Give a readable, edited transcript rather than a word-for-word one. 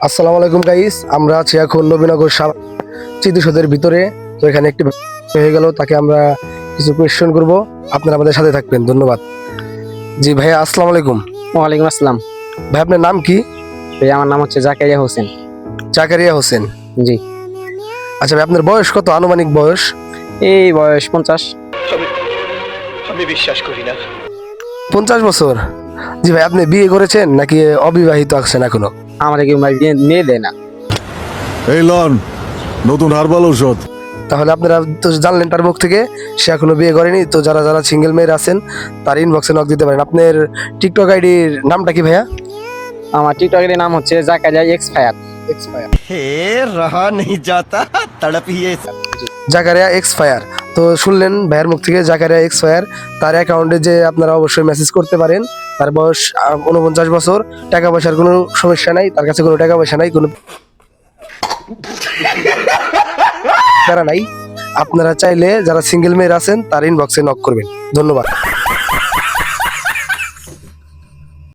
আসসালামু আলাইকুম গাইস, আমরা আছি এখন নবীনগর স্মৃতিসৌধের ভিতরে। তো এখানে একটি হয়ে গেল, তাকে আমরা কিছু কোয়েশ্চেন করব, আপনারা আমাদের সাথে থাকবেন। ধন্যবাদ। জি ভাইয়া, আসসালামু আলাইকুম। ওয়ালাইকুম আসসালাম। ভাই আপনার নাম কি? ভাই আমার নাম হচ্ছে জাকারিয়া হোসেন। জাকারিয়া হোসেন। জি। আচ্ছা ভাই, আপনার বয়স কত, আনুমানিক বয়স? এই বয়স 50। আমি বিশ্বাস করি না। 50 বছর? জি ভাই, আপনি বিয়ে করেছেন নাকি অবিবাহিত আছেন এখনো? আমাদের কেউ ভাই মেয়ে দেয় না। এই লন নতুন হার্বাল ঔষধ। তাহলে আপনারা তো জানলেন তার মুখ থেকে সে এখনো বিয়ে করেনি। তো যারা যারা সিঙ্গেল মেয়ের আছেন তার ইনবক্সে নক দিতে পারেন। আপনার টিকটক আইডির নামটা কি ভাইয়া? আমার টিকটকের নাম হচ্ছে জাকারিয়া এক্সপায়ার। হে রহা নেই যাতা, তড়প হি ऐसा। জাকারিয়া এক্সপায়ার। তো শুনলেন ভাইয়ের মুখ থেকে, জাকারিয়া এক্সপায়ার। তার অ্যাকাউন্টে যে আপনারা অবশ্যই মেসেজ করতে পারেন। তার বয়স 49 বছর। টাকা পয়সার কোনো সমস্যা নাই, তার কাছে কোনো টাকা পয়সা নাই, কোনো প্যারা নাই। আপনারা চাইলে যারা সিঙ্গেল মেয়ের আছেন তার ইনবক্সে নক করবেন। ধন্যবাদ।